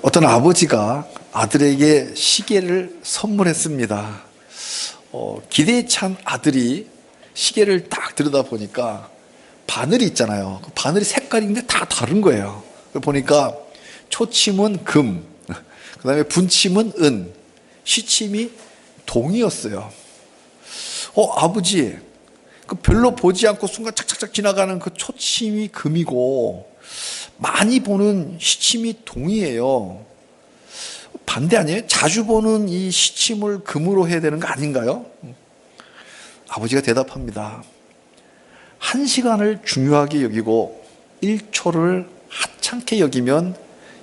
어떤 아버지가 아들에게 시계를 선물했습니다. 기대에 찬 아들이 시계를 딱 들여다보니까 바늘이 있잖아요. 그 바늘이 색깔이 근데 다 다른 거예요. 보니까 초침은 금, 그 다음에 분침은 은, 시침이 동이었어요. 아버지, 그 별로 보지 않고 순간 착착착 지나가는 그 초침이 금이고 많이 보는 시침이 동이에요. 반대 아니에요? 자주 보는 이 시침을 금으로 해야 되는 거 아닌가요? 아버지가 대답합니다. 1시간을 중요하게 여기고 1초를 하찮게 여기면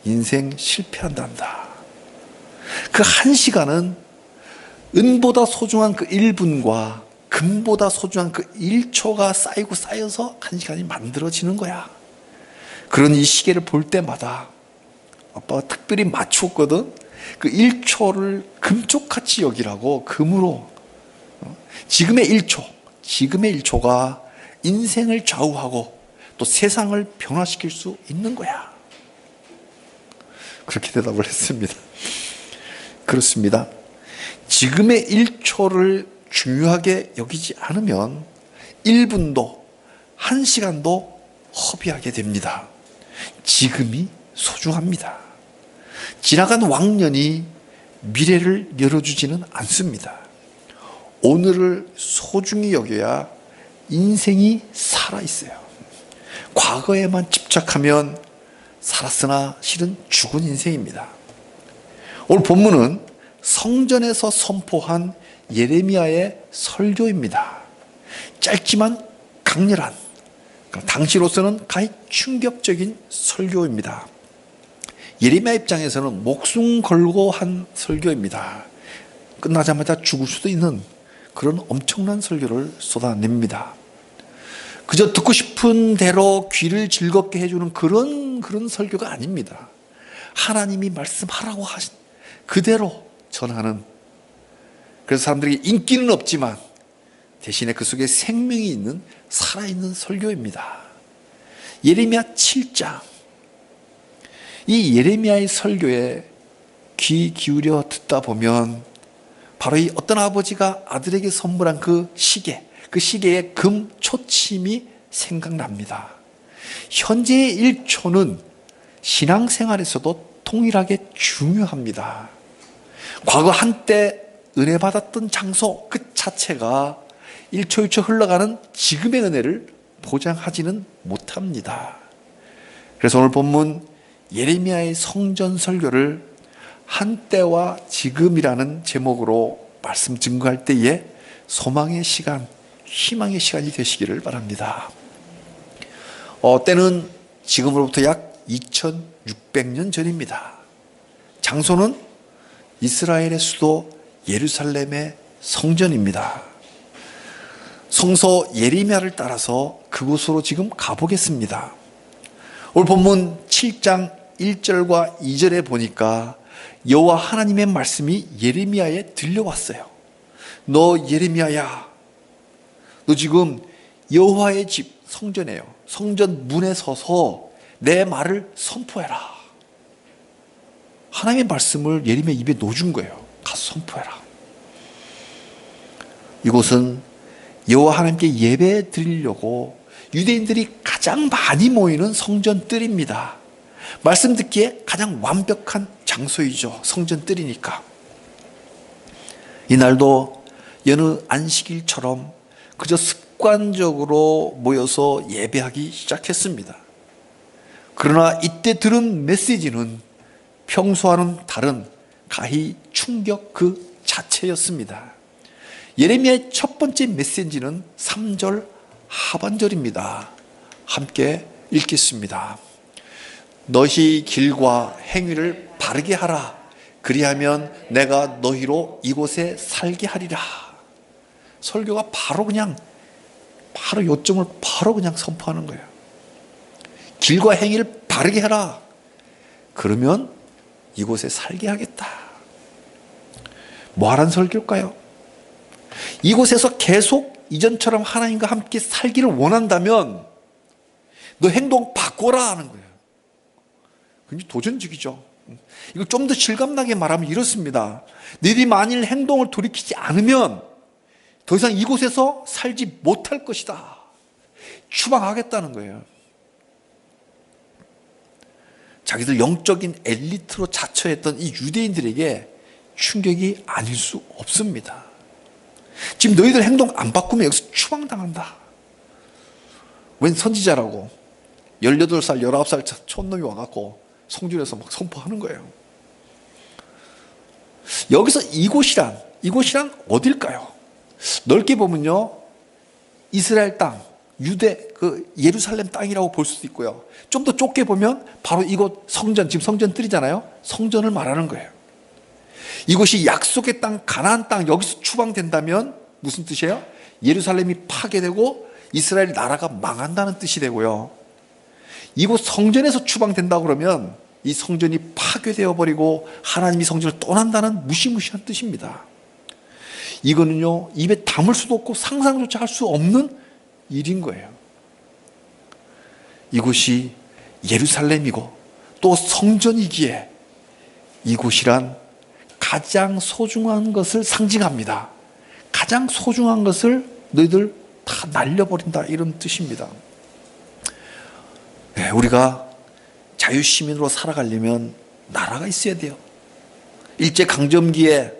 인생 실패한단다. 그 1시간은 은보다 소중한 그 1분과 금보다 소중한 그 1초가 쌓이고 쌓여서 1시간이 만들어지는 거야. 그런 이 시계를 볼 때마다 아빠가 특별히 맞추었거든. 그 1초를 금쪽같이 여기라고, 금으로. 지금의 1초가 인생을 좌우하고 또 세상을 변화시킬 수 있는 거야. 그렇게 대답을 했습니다. 그렇습니다. 지금의 1초를 중요하게 여기지 않으면 1분도 1시간도 허비하게 됩니다. 지금이 소중합니다. 지나간 왕년이 미래를 열어주지는 않습니다. 오늘을 소중히 여겨야 인생이 살아있어요. 과거에만 집착하면 살았으나 실은 죽은 인생입니다. 오늘 본문은 성전에서 선포한 예레미야의 설교입니다. 짧지만 강렬한, 당시로서는 가히 충격적인 설교입니다. 예레미야 입장에서는 목숨 걸고 한 설교입니다. 끝나자마자 죽을 수도 있는 그런 엄청난 설교를 쏟아냅니다. 그저 듣고 싶은 대로 귀를 즐겁게 해주는 그런 설교가 아닙니다. 하나님이 말씀하라고 하신 그대로 전하는, 그래서 사람들에게 인기는 없지만 대신에 그 속에 생명이 있는 살아있는 설교입니다. 예레미야 7장, 이 예레미야의 설교에 귀 기울여 듣다 보면 바로 이 어떤 아버지가 아들에게 선물한 그 시계의 금 초침이 생각납니다. 현재의 1초는 신앙생활에서도 동일하게 중요합니다. 과거 한때 은혜 받았던 장소 그 자체가 1초 1초 흘러가는 지금의 은혜를 보장하지는 못합니다. 그래서 오늘 본문 예레미야의 성전 설교를 한때와 지금이라는 제목으로 말씀 증거할 때에 소망의 시간, 희망의 시간이 되시기를 바랍니다. 때는 지금으로부터 약 2600년 전입니다. 장소는 이스라엘의 수도 예루살렘의 성전입니다. 성서 예레미야를 따라서 그곳으로 지금 가보겠습니다. 오늘 본문 7장 1절과 2절에 보니까 여호와 하나님의 말씀이 예레미야에 들려왔어요. 너 예레미야야, 너 지금 여호와의 집 성전이에요. 성전 문에 서서 내 말을 선포해라. 하나님의 말씀을 예레미야 입에 넣어준 거예요. 가서 선포해라. 이곳은 여호와 하나님께 예배 드리려고 유대인들이 가장 많이 모이는 성전뜰입니다. 말씀 듣기에 가장 완벽한 장소이죠. 성전뜰이니까. 이날도 여느 안식일처럼 그저 습관적으로 모여서 예배하기 시작했습니다. 그러나 이때 들은 메시지는 평소와는 다른 가히 충격 그 자체였습니다. 예레미야의 첫 번째 메시지는 3절 하반절입니다. 함께 읽겠습니다. 너희 길과 행위를 바르게 하라. 그리하면 내가 너희로 이곳에 살게 하리라. 설교가 바로 요점을 바로 그냥 선포하는 거예요. 길과 행위를 바르게 해라. 그러면 이곳에 살게 하겠다. 뭐 하란 설교일까요? 이곳에서 계속 이전처럼 하나님과 함께 살기를 원한다면 너 행동 바꿔라 하는 거예요. 굉장히 도전적이죠. 이걸 좀 더 실감나게 말하면 이렇습니다. 너희들이 만일 행동을 돌이키지 않으면 더 이상 이곳에서 살지 못할 것이다. 추방하겠다는 거예요. 자기들 영적인 엘리트로 자처했던 이 유대인들에게 충격이 아닐 수 없습니다. 지금 너희들 행동 안 바꾸면 여기서 추방당한다. 웬 선지자라고 18살, 19살 촌놈이 와갖고 성전에서 막 선포하는 거예요. 여기서 이곳이란 어딜까요? 넓게 보면요, 이스라엘 땅, 유대, 예루살렘 땅이라고 볼 수도 있고요. 좀 더 좁게 보면 바로 이곳 성전, 지금 성전 뜰이잖아요. 성전을 말하는 거예요. 이곳이 약속의 땅, 가나안 땅, 여기서 추방된다면 무슨 뜻이에요? 예루살렘이 파괴되고 이스라엘 나라가 망한다는 뜻이 되고요. 이곳 성전에서 추방된다 그러면 이 성전이 파괴되어 버리고 하나님이 성전을 떠난다는 무시무시한 뜻입니다. 이거는요, 입에 담을 수도 없고 상상조차 할 수 없는 일인 거예요. 이곳이 예루살렘이고 또 성전이기에 이곳이란 가장 소중한 것을 상징합니다. 가장 소중한 것을 너희들 다 날려버린다, 이런 뜻입니다. 네, 우리가 자유시민으로 살아가려면 나라가 있어야 돼요. 일제강점기에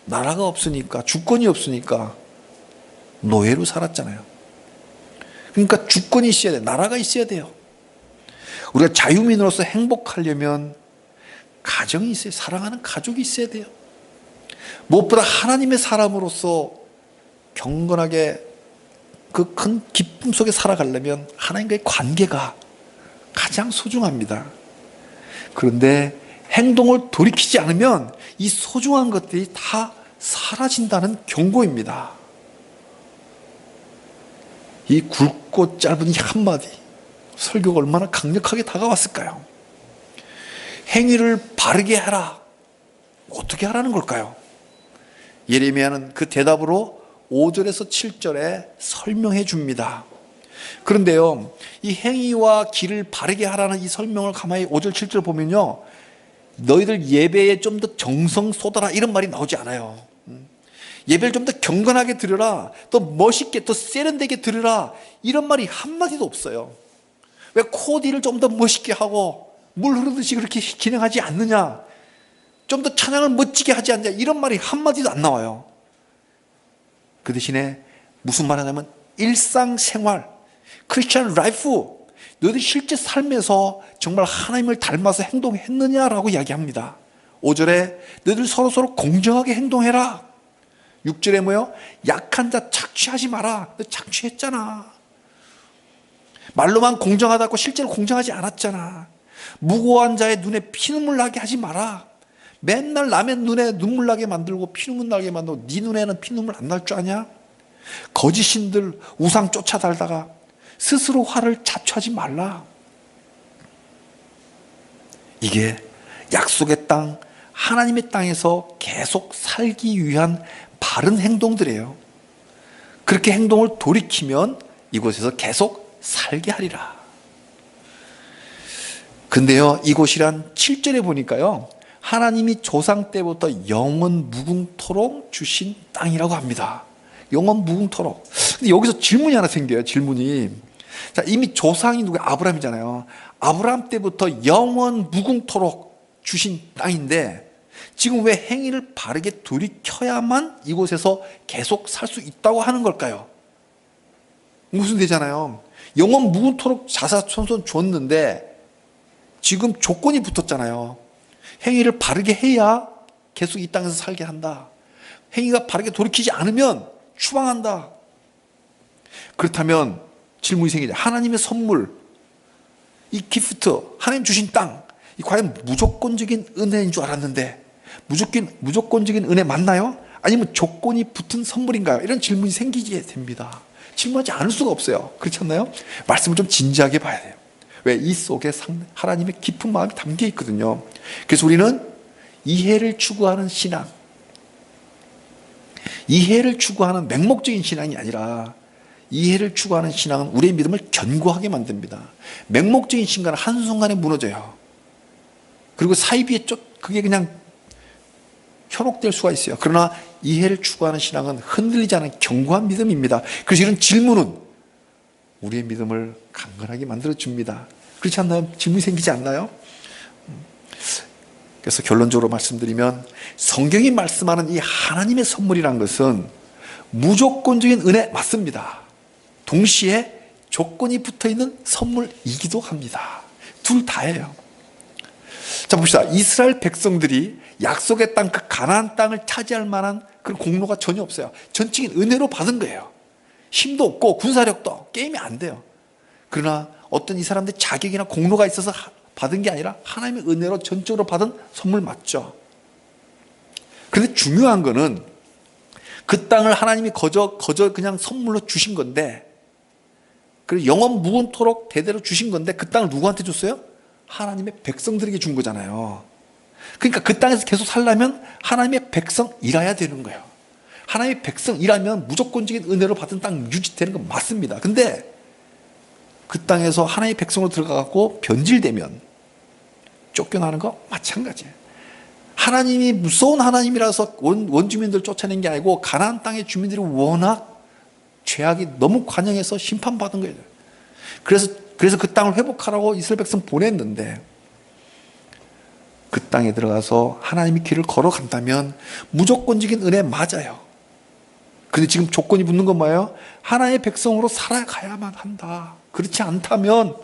나라가 없으니까, 주권이 없으니까 노예로 살았잖아요. 그러니까 주권이 있어야 돼요. 나라가 있어야 돼요. 우리가 자유민으로서 행복하려면 가정이 있어야 돼요. 사랑하는 가족이 있어야 돼요. 무엇보다 하나님의 사람으로서 경건하게 그 큰 기쁨 속에 살아가려면 하나님과의 관계가 가장 소중합니다. 그런데 행동을 돌이키지 않으면 이 소중한 것들이 다 사라진다는 경고입니다. 이 굵고 짧은 이 한마디, 설교가 얼마나 강력하게 다가왔을까요? 행위를 바르게 하라. 어떻게 하라는 걸까요? 예레미야는 그 대답으로 5절에서 7절에 설명해 줍니다. 그런데요, 이 행위와 길을 바르게 하라는 이 설명을 가만히 5절 7절 보면요, 너희들 예배에 좀 더 정성 쏟아라, 이런 말이 나오지 않아요. 예배를 좀 더 경건하게 드려라, 더 멋있게, 더 세련되게 드려라, 이런 말이 한마디도 없어요. 왜 코디를 좀 더 멋있게 하고 물 흐르듯이 그렇게 진행하지 않느냐, 좀 더 찬양을 멋지게 하지 않냐, 이런 말이 한마디도 안 나와요. 그 대신에 무슨 말 하냐면 일상생활, 크리스천 라이프, 너희들 실제 삶에서 정말 하나님을 닮아서 행동했느냐라고 이야기합니다. 5절에 너희들 서로 공정하게 행동해라. 6절에 뭐요? 약한 자 착취하지 마라. 너 착취했잖아. 말로만 공정하다고 실제로 공정하지 않았잖아. 무고한 자의 눈에 피눈물 나게 하지 마라. 맨날 남의 눈에 눈물 나게 만들고 피눈물 나게 만들고 네 눈에는 피눈물 안 날 줄 아냐? 거짓신들 우상 쫓아달다가 스스로 화를 자초하지 말라. 이게 약속의 땅, 하나님의 땅에서 계속 살기 위한 바른 행동들이에요. 그렇게 행동을 돌이키면 이곳에서 계속 살게 하리라. 근데요, 이곳이란 7절에 보니까요, 하나님이 조상 때부터 영원 무궁토록 주신 땅이라고 합니다. 영원 무궁토록. 근데 여기서 질문이 하나 생겨요. 질문이. 자, 이미 조상이 누구? 아브라함이잖아요. 아브라함 때부터 영원 무궁토록 주신 땅인데 지금 왜 행위를 바르게 돌이켜야만 이곳에서 계속 살 수 있다고 하는 걸까요? 무슨 되잖아요. 영원 무궁토록 자사천손 줬는데 지금 조건이 붙었잖아요. 행위를 바르게 해야 계속 이 땅에서 살게 한다. 행위가 바르게 돌이키지 않으면 추방한다. 그렇다면 질문이 생기죠. 하나님의 선물, 이 기프트, 하나님 주신 땅, 이 과연 무조건적인 은혜인 줄 알았는데 무조건적인 은혜 맞나요? 아니면 조건이 붙은 선물인가요? 이런 질문이 생기게 됩니다. 질문하지 않을 수가 없어요. 그렇지 않나요? 말씀을 좀 진지하게 봐야 돼요. 왜? 이 속에 하나님의 깊은 마음이 담겨 있거든요. 그래서 우리는 이해를 추구하는 신앙, 이해를 추구하는 맹목적인 신앙이 아니라 이해를 추구하는 신앙은 우리의 믿음을 견고하게 만듭니다. 맹목적인 신앙은 한순간에 무너져요. 그리고 사이비에 그게 그냥 현혹될 수가 있어요. 그러나 이해를 추구하는 신앙은 흔들리지 않은 견고한 믿음입니다. 그래서 이런 질문은 우리의 믿음을 강건하게 만들어줍니다. 그렇지 않나요? 질문이 생기지 않나요? 그래서 결론적으로 말씀드리면 성경이 말씀하는 이 하나님의 선물이란 것은 무조건적인 은혜 맞습니다. 동시에 조건이 붙어있는 선물이기도 합니다. 둘 다예요. 자, 봅시다. 이스라엘 백성들이 약속의 땅, 그 가나안 땅을 차지할 만한 그런 공로가 전혀 없어요. 전적인 은혜로 받은 거예요. 힘도 없고 군사력도 게임이 안 돼요. 그러나 어떤 이 사람들 자격이나 공로가 있어서 받은 게 아니라 하나님의 은혜로 전적으로 받은 선물 맞죠. 그런데 중요한 거는 그 땅을 하나님이 거저 그냥 선물로 주신 건데, 그리고 영원 무궁토록 대대로 주신 건데 그 땅을 누구한테 줬어요? 하나님의 백성들에게 준 거잖아요. 그러니까 그 땅에서 계속 살려면 하나님의 백성이라야 되는 거예요. 하나님의 백성이라면 무조건적인 은혜로 받은 땅 유지되는 건 맞습니다. 근데 그 땅에서 하나님의 백성으로 들어가고 변질되면 쫓겨나는 거 마찬가지예요. 하나님이 무서운 하나님이라서 원주민들 쫓아낸 게 아니고 가나안 땅의 주민들이 워낙 죄악이 너무 관영해서 심판받은 거예요. 그래서 그 땅을 회복하라고 이스라엘 백성 보냈는데, 그 땅에 들어가서 하나님의 길을 걸어간다면 무조건적인 은혜 맞아요. 근데 지금 조건이 붙는 건 뭐예요? 하나님의 백성으로 살아가야만 한다. 그렇지 않다면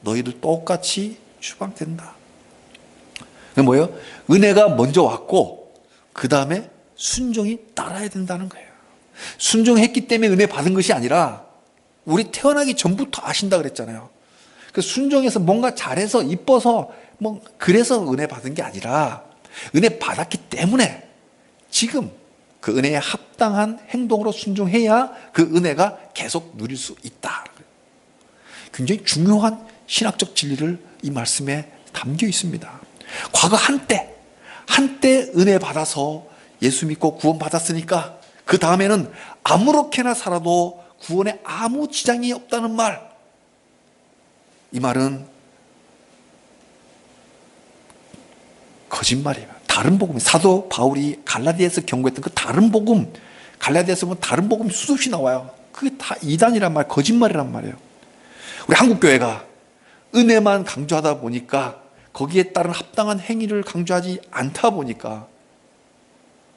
너희들 똑같이 추방된다. 그게 뭐예요? 은혜가 먼저 왔고 그 다음에 순종이 따라야 된다는 거예요. 순종했기 때문에 은혜 받은 것이 아니라 우리 태어나기 전부터 아신다 그랬잖아요. 그 순종해서 뭔가 잘해서 이뻐서 그래서 은혜 받은 게 아니라 은혜 받았기 때문에 지금 그 은혜에 합당한 행동으로 순종해야 그 은혜가 계속 누릴 수 있다. 굉장히 중요한 신학적 진리를 이 말씀에 담겨 있습니다. 과거 한때 은혜 받아서 예수 믿고 구원 받았으니까 그 다음에는 아무렇게나 살아도 구원에 아무 지장이 없다는 말, 이 말은 거짓말이에요. 다른 복음, 사도 바울이 갈라디아에서 경고했던 그 다른 복음, 갈라디아에서 보면 다른 복음이 수없이 나와요. 그게 다 이단이란 말, 거짓말이란 말이에요. 우리 한국교회가 은혜만 강조하다 보니까 거기에 따른 합당한 행위를 강조하지 않다 보니까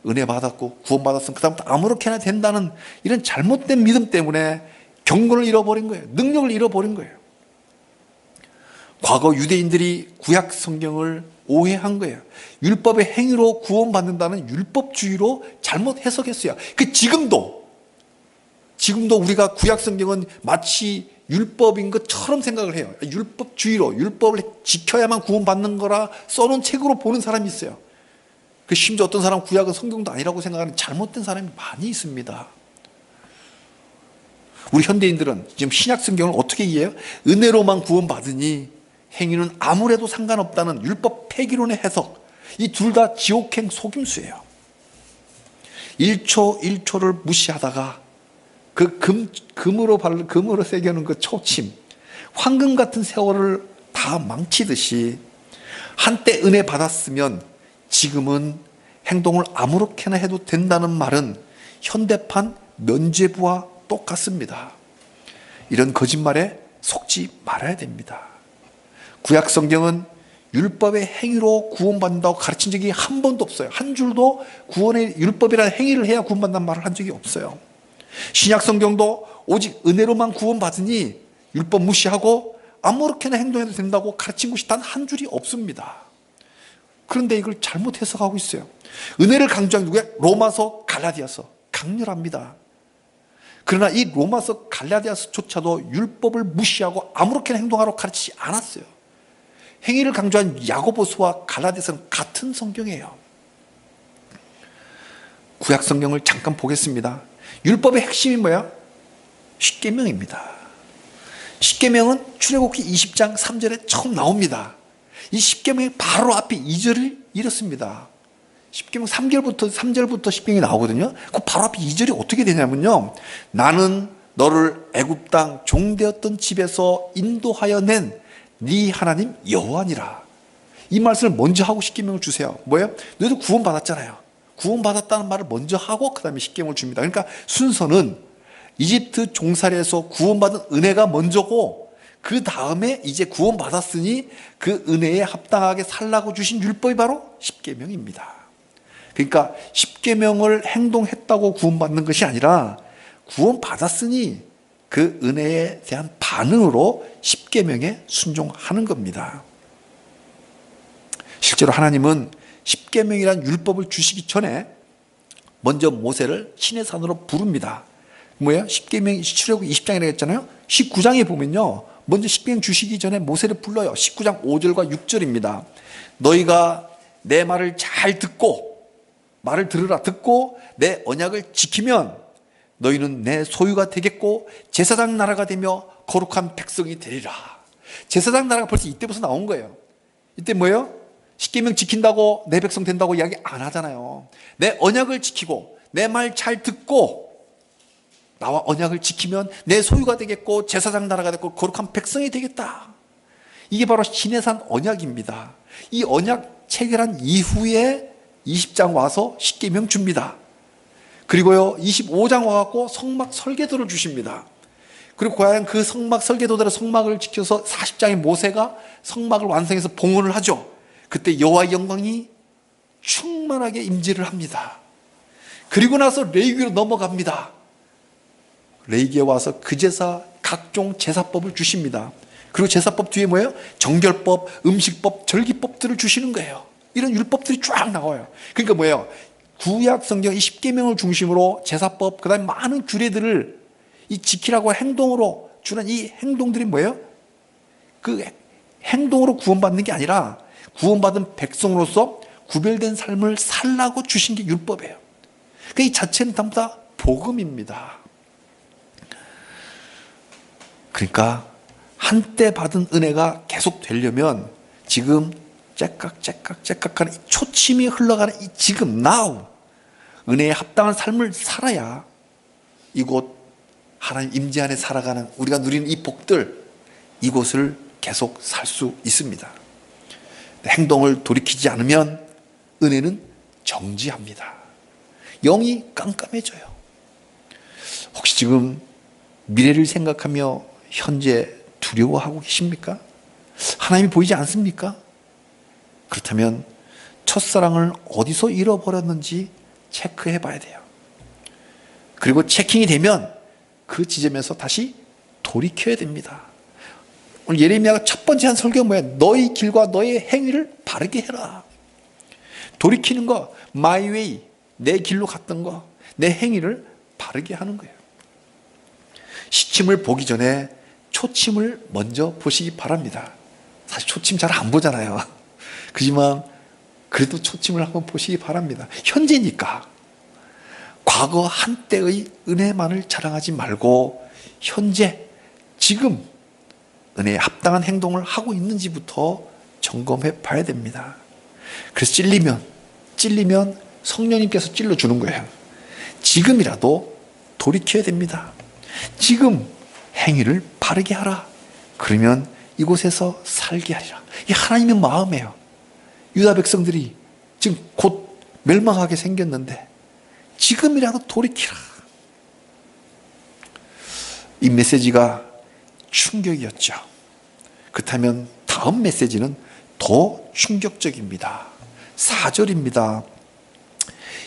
은혜 받았고 구원 받았으면 그 다음부터 아무렇게나 된다는 이런 잘못된 믿음 때문에 경건을 잃어버린 거예요. 능력을 잃어버린 거예요. 과거 유대인들이 구약 성경을 오해한 거예요. 율법의 행위로 구원받는다는 율법주의로 잘못 해석했어요. 지금도 우리가 구약 성경은 마치 율법인 것처럼 생각을 해요. 율법주의로, 율법을 지켜야만 구원받는 거라 써놓은 책으로 보는 사람이 있어요. 심지어 어떤 사람은 구약은 성경도 아니라고 생각하는 잘못된 사람이 많이 있습니다. 우리 현대인들은 지금 신약 성경을 어떻게 이해해요? 은혜로만 구원받으니 행위는 아무래도 상관없다는 율법 폐기론의 해석, 이 둘 다 지옥행 속임수예요. 1초 1초를 무시하다가 그 금으로 새겨놓은 그 초침, 황금 같은 세월을 다 망치듯이 한때 은혜 받았으면 지금은 행동을 아무렇게나 해도 된다는 말은 현대판 면죄부와 똑같습니다. 이런 거짓말에 속지 말아야 됩니다. 구약 성경은 율법의 행위로 구원받는다고 가르친 적이 한 번도 없어요. 한 줄도 구원의 율법이라는 행위를 해야 구원받는다는 말을 한 적이 없어요. 신약 성경도 오직 은혜로만 구원받으니 율법 무시하고 아무렇게나 행동해도 된다고 가르친 것이 단 한 줄이 없습니다. 그런데 이걸 잘못 해석하고 있어요. 은혜를 강조한 누구야? 로마서, 갈라디아서. 강렬합니다. 그러나 이 로마서, 갈라디아서조차도 율법을 무시하고 아무렇게나 행동하라고 가르치지 않았어요. 행위를 강조한 야고보서와 갈라디아서는 같은 성경이에요. 구약 성경을 잠깐 보겠습니다. 율법의 핵심이 뭐야? 십계명입니다. 십계명은 출애굽기 20장 3절에 처음 나옵니다. 이 십계명의 바로 앞에 2절을 잃었습니다. 십계명 3절부터 십계명이 나오거든요. 그 바로 앞에 2절이 어떻게 되냐면요. 나는 너를 애굽 땅 종되었던 집에서 인도하여 낸 네 하나님 여호와니라. 이 말씀을 먼저 하고 십계명을 주세요. 뭐예요? 너희도 구원받았잖아요. 구원받았다는 말을 먼저 하고 그 다음에 십계명을 줍니다. 그러니까 순서는 이집트 종살이에서 구원받은 은혜가 먼저고 그 다음에 이제 구원받았으니 그 은혜에 합당하게 살라고 주신 율법이 바로 십계명입니다. 그러니까 십계명을 행동했다고 구원받는 것이 아니라 구원받았으니 그 은혜에 대한 반응으로 십계명에 순종하는 겁니다. 실제로 하나님은 십계명이란 율법을 주시기 전에 먼저 모세를 시내산으로 부릅니다. 뭐예요? 십계명 출애굽기 20장이라고 했잖아요. 19장에 보면요, 먼저 십계명 주시기 전에 모세를 불러요. 19장 5절과 6절입니다. 너희가 내 말을 잘 듣고, 말을 들으라, 듣고 내 언약을 지키면 너희는 내 소유가 되겠고 제사장 나라가 되며 거룩한 백성이 되리라. 제사장 나라가 벌써 이때부터 나온 거예요. 이때 뭐예요? 십계명 지킨다고 내 백성 된다고 이야기 안 하잖아요. 내 언약을 지키고 내 말 잘 듣고 나와 언약을 지키면 내 소유가 되겠고 제사장 나라가 되고 거룩한 백성이 되겠다. 이게 바로 시내산 언약입니다. 이 언약 체결한 이후에 20장 와서 십계명 줍니다. 그리고요 25장 와갖고 성막 설계도를 주십니다. 그리고 과연 그 성막 설계도대로 성막을 지켜서 40장의 모세가 성막을 완성해서 봉헌을 하죠. 그때 여호와의 영광이 충만하게 임재를 합니다. 그리고 나서 레위기로 넘어갑니다. 레위기에 와서 그 제사 각종 제사법을 주십니다. 그리고 제사법 뒤에 뭐예요? 정결법, 음식법, 절기법들을 주시는 거예요. 이런 율법들이 쫙 나와요. 그러니까 뭐예요? 구약 성경 이 십계명을 중심으로 제사법, 그 다음에 많은 규례들을 이 지키라고 행동으로 주는 이 행동들이 뭐예요? 그 행동으로 구원받는 게 아니라 구원받은 백성으로서 구별된 삶을 살라고 주신 게 율법이에요. 그러니까 이 자체는 전부 다 복음입니다. 그러니까 한때 받은 은혜가 계속 되려면 지금 째깍하는 초침이 흘러가는 이 지금 now 은혜에 합당한 삶을 살아야 이곳 하나님 임재 안에 살아가는 우리가 누리는 이 복들 이곳을 계속 살 수 있습니다. 행동을 돌이키지 않으면 은혜는 정지합니다. 영이 깜깜해져요. 혹시 지금 미래를 생각하며 현재 두려워하고 계십니까? 하나님이 보이지 않습니까? 그렇다면 첫사랑을 어디서 잃어버렸는지 체크해 봐야 돼요. 그리고 체킹이 되면 그 지점에서 다시 돌이켜야 됩니다. 오늘 예레미야가 첫 번째 한 설교가 뭐야? 너희 길과 너의 행위를 바르게 해라. 돌이키는 거, my way, 내 길로 갔던 거, 내 행위를 바르게 하는 거예요. 시침을 보기 전에 초침을 먼저 보시기 바랍니다. 사실 초침 잘 안 보잖아요. 그렇지만 그래도 초침을 한번 보시기 바랍니다. 현재니까. 과거 한때의 은혜만을 자랑하지 말고 현재, 지금 은혜에 합당한 행동을 하고 있는지부터 점검해 봐야 됩니다. 그래서 찔리면 성령님께서 찔러주는 거예요. 지금이라도 돌이켜야 됩니다. 지금 행위를 바르게 하라. 그러면 이곳에서 살게 하리라. 이 하나님의 마음이에요. 유다 백성들이 지금 곧 멸망하게 생겼는데 지금이라도 돌이키라. 이 메시지가 충격이었죠. 그렇다면 다음 메시지는 더 충격적입니다. 4절입니다.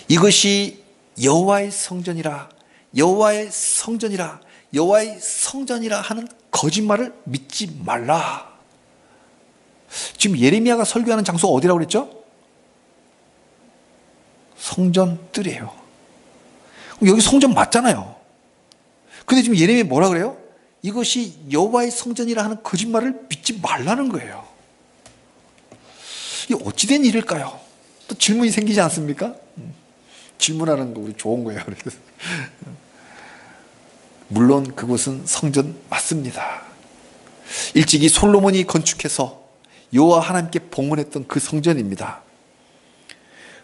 이것이 여호와의 성전이라, 여호와의 성전이라, 여호와의 성전이라 하는 거짓말을 믿지 말라. 지금 예레미야가 설교하는 장소가 어디라고 그랬죠? 성전 뜰이에요. 여기 성전 맞잖아요. 근데 지금 예레미야 뭐라 그래요? 이것이 여호와의 성전이라 하는 거짓말을 믿지 말라는 거예요. 이게 어찌된 일일까요? 또 질문이 생기지 않습니까? 질문하는 거 우리 좋은 거예요. 물론 그곳은 성전 맞습니다. 일찍이 솔로몬이 건축해서 여호와 하나님께 봉헌했던 그 성전입니다.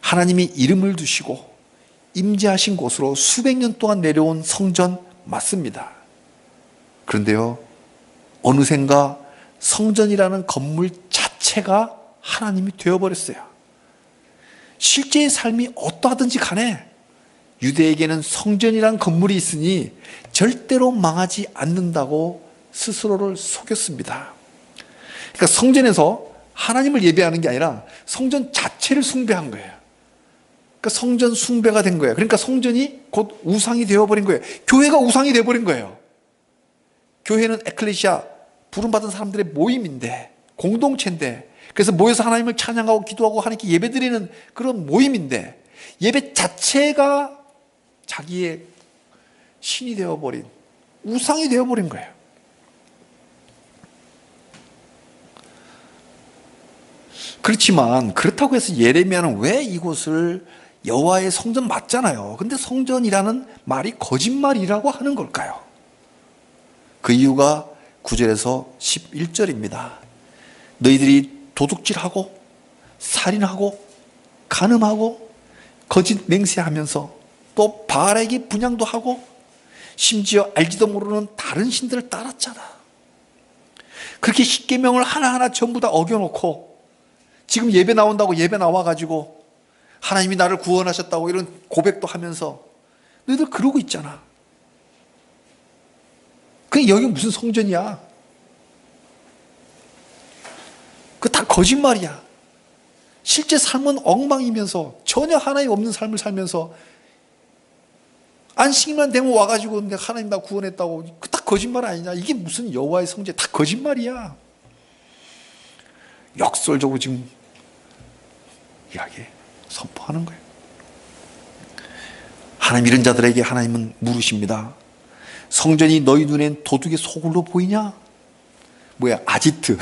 하나님이 이름을 두시고 임재하신 곳으로 수백 년 동안 내려온 성전 맞습니다. 그런데요, 어느샌가 성전이라는 건물 자체가 하나님이 되어버렸어요. 실제의 삶이 어떠하든지 간에 유대에게는 성전이란 건물이 있으니 절대로 망하지 않는다고 스스로를 속였습니다. 그러니까 성전에서 하나님을 예배하는 게 아니라 성전 자체를 숭배한 거예요. 그러니까 성전 숭배가 된 거예요. 그러니까 성전이 곧 우상이 되어버린 거예요. 교회가 우상이 되어버린 거예요. 교회는 에클레시아, 부름받은 사람들의 모임인데, 공동체인데, 그래서 모여서 하나님을 찬양하고 기도하고 하나님께 예배드리는 그런 모임인데, 예배 자체가 자기의 신이 되어버린, 우상이 되어버린 거예요. 그렇지만 그렇다고 해서 예레미야는 왜 이곳을 여호와의 성전 맞잖아요. 근데 성전이라는 말이 거짓말이라고 하는 걸까요? 그 이유가 9절에서 11절입니다. 너희들이 도둑질하고 살인하고 간음하고 거짓 맹세하면서 또 바알에게 분향도 하고 심지어 알지도 모르는 다른 신들을 따랐잖아. 그렇게 십계명을 하나하나 전부 다 어겨놓고 지금 예배 나온다고 예배 나와가지고 하나님이 나를 구원하셨다고 이런 고백도 하면서 너희들 그러고 있잖아. 그게 여기 무슨 성전이야? 그거 다 거짓말이야. 실제 삶은 엉망이면서 전혀 하나님 없는 삶을 살면서 안식일만 되면 와가지고 내가 하나님 나 구원했다고, 그 다 거짓말 아니냐? 이게 무슨 여호와의 성전? 다 거짓말이야. 역설적으로 지금 이야기 선포하는 거예요. 하나님 이런 자들에게 하나님은 물으십니다. 성전이 너희 눈엔 도둑의 소굴로 보이냐? 뭐야, 아지트.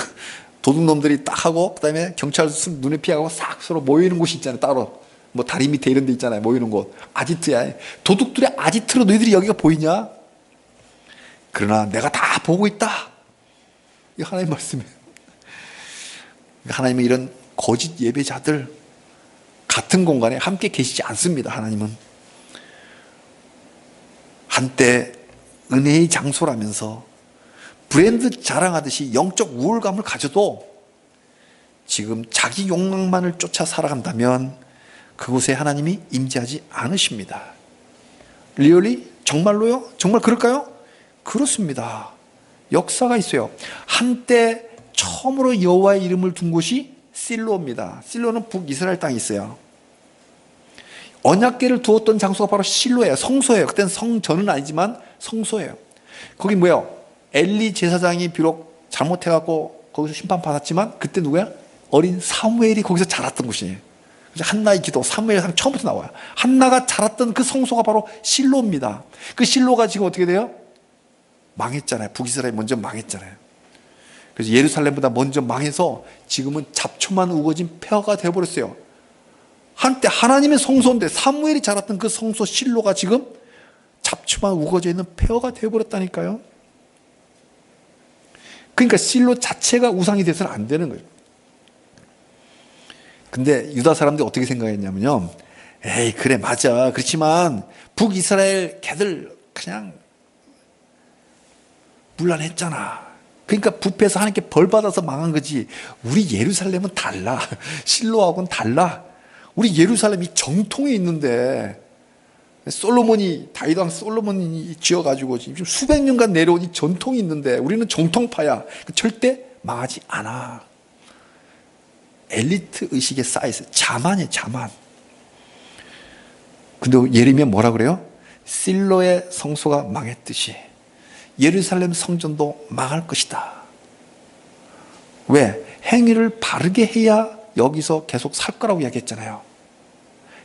도둑놈들이 딱 하고 그다음에 경찰 눈에 피하고 싹 서로 모이는 곳이 있잖아요. 따로 뭐 다리 밑에 이런 데 있잖아요. 모이는 곳. 아지트야. 도둑들의 아지트로 너희들이 여기가 보이냐? 그러나 내가 다 보고 있다. 이게 하나님 말씀이에요. 하나님은 이런 거짓 예배자들 같은 공간에 함께 계시지 않습니다. 하나님은 한때 은혜의 장소라면서 브랜드 자랑하듯이 영적 우월감을 가져도 지금 자기 욕망만을 쫓아 살아간다면 그곳에 하나님이 임재하지 않으십니다. 리얼리? 정말로요? 정말 그럴까요? 그렇습니다. 역사가 있어요. 한때 처음으로 여호와의 이름을 둔 곳이 실로입니다. 실로는 북이스라엘 땅에 있어요. 언약궤를 두었던 장소가 바로 실로예요. 성소예요. 그때는 성전은 아니지만 성소예요. 거기 뭐예요? 엘리 제사장이 비록 잘못해갖고 거기서 심판받았지만 그때 누구야? 어린 사무엘이 거기서 자랐던 곳이에요. 한나의 기도, 사무엘상 처음부터 나와요. 한나가 자랐던 그 성소가 바로 실로입니다. 그 실로가 지금 어떻게 돼요? 망했잖아요. 북이스라엘이 먼저 망했잖아요. 그래서 예루살렘보다 먼저 망해서 지금은 잡초만 우거진 폐허가 되어버렸어요. 한때 하나님의 성소인데 사무엘이 자랐던 그 성소 실로가 지금 잡초만 우거져 있는 폐허가 되어버렸다니까요. 그러니까 실로 자체가 우상이 돼서는 안 되는 거예요. 근데 유다 사람들이 어떻게 생각했냐면요. 에이 그래 맞아. 그렇지만 북이스라엘 걔들 그냥 문란했잖아. 그러니까 부패해서 하나님께 벌 받아서 망한 거지. 우리 예루살렘은 달라. 실로하고는 달라. 우리 예루살렘이 정통이 있는데 솔로몬이 다윗 왕 솔로몬이 지어가지고 지금 수백 년간 내려온 이 전통이 있는데 우리는 정통파야. 절대 망하지 않아. 엘리트 의식에 쌓여서 자만이에요. 자만. 근데 예레미야 뭐라 그래요? 실로의 성소가 망했듯이 예루살렘 성전도 망할 것이다. 왜? 행위를 바르게 해야 여기서 계속 살 거라고 이야기했잖아요.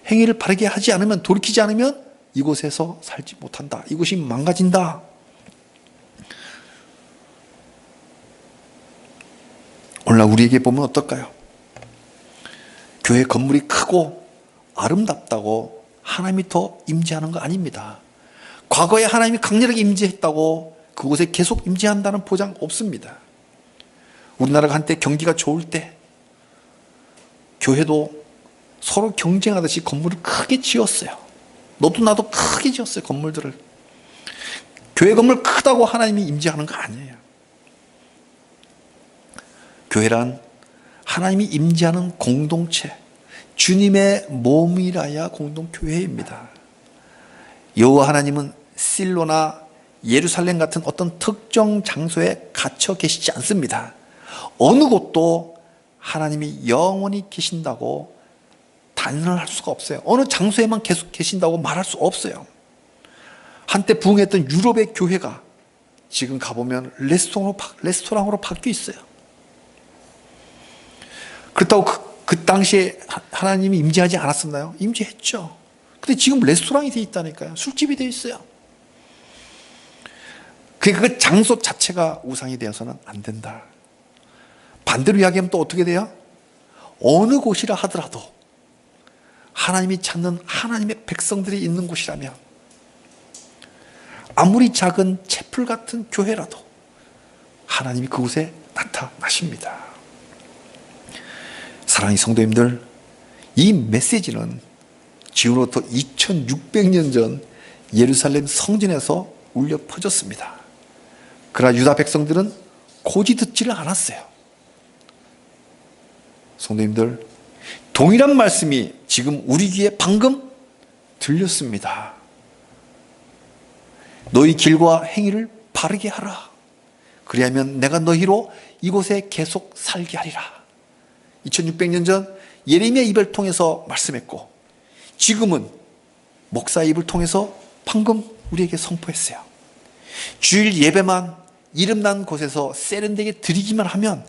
행위를 바르게 하지 않으면, 돌이키지 않으면 이곳에서 살지 못한다. 이곳이 망가진다. 오늘날 우리에게 보면 어떨까요? 교회 건물이 크고 아름답다고 하나님이 더 임재하는 거 아닙니다. 과거에 하나님이 강렬하게 임재했다고 그곳에 계속 임재한다는 보장 없습니다. 우리나라가 한때 경기가 좋을 때 교회도 서로 경쟁하듯이 건물을 크게 지었어요. 너도 나도 크게 지었어요. 건물들을. 교회 건물 크다고 하나님이 임재하는 거 아니에요. 교회란 하나님이 임재하는 공동체, 주님의 몸이라야 공동교회입니다. 여호와 하나님은 실로나 예루살렘 같은 어떤 특정 장소에 갇혀 계시지 않습니다. 어느 곳도 하나님이 영원히 계신다고 단언할 수가 없어요. 어느 장소에만 계속 계신다고 말할 수 없어요. 한때 부흥했던 유럽의 교회가 지금 가보면 레스토랑으로 바뀌어 있어요. 그렇다고 그 당시에 하나님이 임재하지 않았었나요? 임재했죠. 근데 지금 레스토랑이 돼 있다니까요. 술집이 돼 있어요. 그 장소 자체가 우상이 되어서는 안 된다. 반대로 이야기하면 또 어떻게 돼요? 어느 곳이라 하더라도 하나님이 찾는 하나님의 백성들이 있는 곳이라면, 아무리 작은 채플 같은 교회라도 하나님이 그곳에 나타나십니다. 사랑하는 성도님들, 이 메시지는 지금으로부터 2600년 전 예루살렘 성전에서 울려 퍼졌습니다. 그러나 유다 백성들은 고지 듣지를 않았어요. 성도님들, 동일한 말씀이 지금 우리 귀에 방금 들렸습니다. 너희 길과 행위를 바르게 하라. 그리하면 내가 너희로 이곳에 계속 살게 하리라. 2600년 전 예레미야 입을 통해서 말씀했고, 지금은 목사의 입을 통해서 방금 우리에게 선포했어요. 주일 예배만 이름난 곳에서 세련되게 드리기만 하면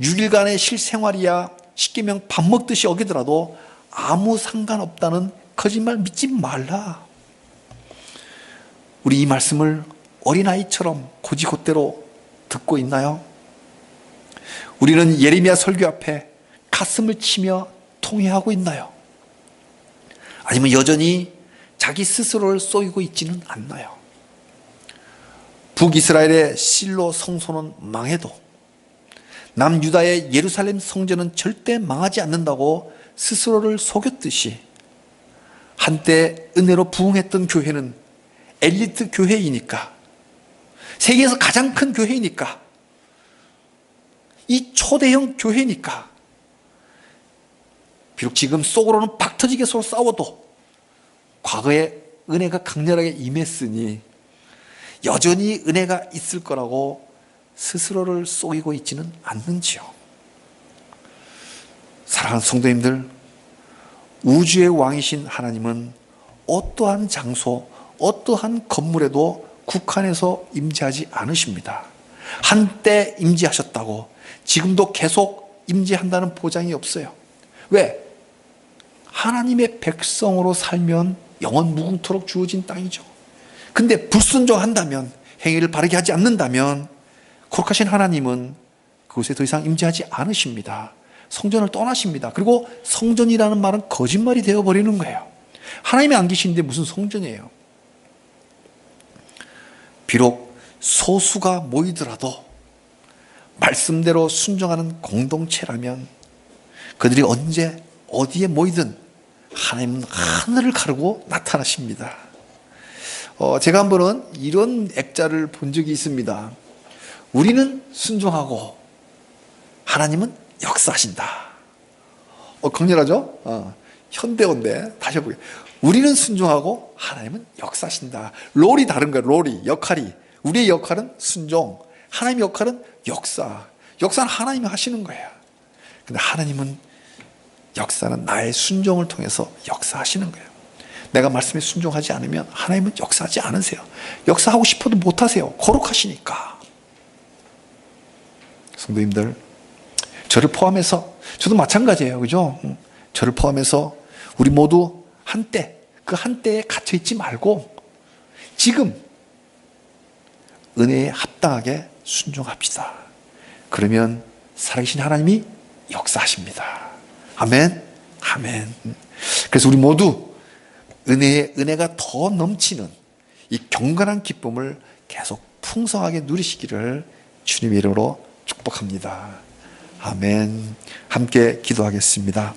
6일간의 실생활이야 십계명 밥 먹듯이 어기더라도 아무 상관없다는 거짓말 믿지 말라. 우리 이 말씀을 어린아이처럼 곧이곧대로 듣고 있나요? 우리는 예레미야 설교 앞에 가슴을 치며 통회하고 있나요? 아니면 여전히 자기 스스로를 쏘이고 있지는 않나요? 북이스라엘의 실로 성소는 망해도 남유다의 예루살렘 성전은 절대 망하지 않는다고 스스로를 속였듯이, 한때 은혜로 부흥했던 교회는 엘리트 교회이니까, 세계에서 가장 큰 교회이니까, 이 초대형 교회니까, 비록 지금 속으로는 박터지게 서로 싸워도 과거에 은혜가 강렬하게 임했으니 여전히 은혜가 있을 거라고 스스로를 속이고 있지는 않는지요. 사랑하는 성도님들, 우주의 왕이신 하나님은 어떠한 장소, 어떠한 건물에도 국한해서 임재하지 않으십니다. 한때 임재하셨다고 지금도 계속 임재한다는 보장이 없어요. 왜? 하나님의 백성으로 살면 영원 무궁토록 주어진 땅이죠. 근데 불순종한다면, 행위를 바르게 하지 않는다면 거룩하신 하나님은 그곳에 더 이상 임재하지 않으십니다. 성전을 떠나십니다. 그리고 성전이라는 말은 거짓말이 되어버리는 거예요. 하나님이 안 계시는데 무슨 성전이에요? 비록 소수가 모이더라도 말씀대로 순종하는 공동체라면 그들이 언제 어디에 모이든 하나님은 하늘을 가르고 나타나십니다. 제가 한 번은 이런 액자를 본 적이 있습니다. 우리는 순종하고 하나님은 역사하신다. 강렬하죠? 현대어인데 다시 해볼게요. 우리는 순종하고 하나님은 역사하신다. 롤이 다른 거예요. 롤이, 역할이. 우리의 역할은 순종, 하나님의 역할은 역사. 역사는 하나님이 하시는 거예요. 근데 하나님은 역사는 나의 순종을 통해서 역사하시는 거예요. 내가 말씀에 순종하지 않으면 하나님은 역사하지 않으세요. 역사하고 싶어도 못하세요. 거룩하시니까. 성도님들, 저를 포함해서, 저도 마찬가지예요. 그죠? 저를 포함해서 우리 모두 한때, 그 한때에 갇혀있지 말고 지금 은혜에 합당하게 순종합시다. 그러면 살아계신 하나님이 역사하십니다. 아멘. 아멘. 그래서 우리 모두 은혜가 더 넘치는 이 경건한 기쁨을 계속 풍성하게 누리시기를 주님의 이름으로 축복합니다. 아멘. 함께 기도하겠습니다.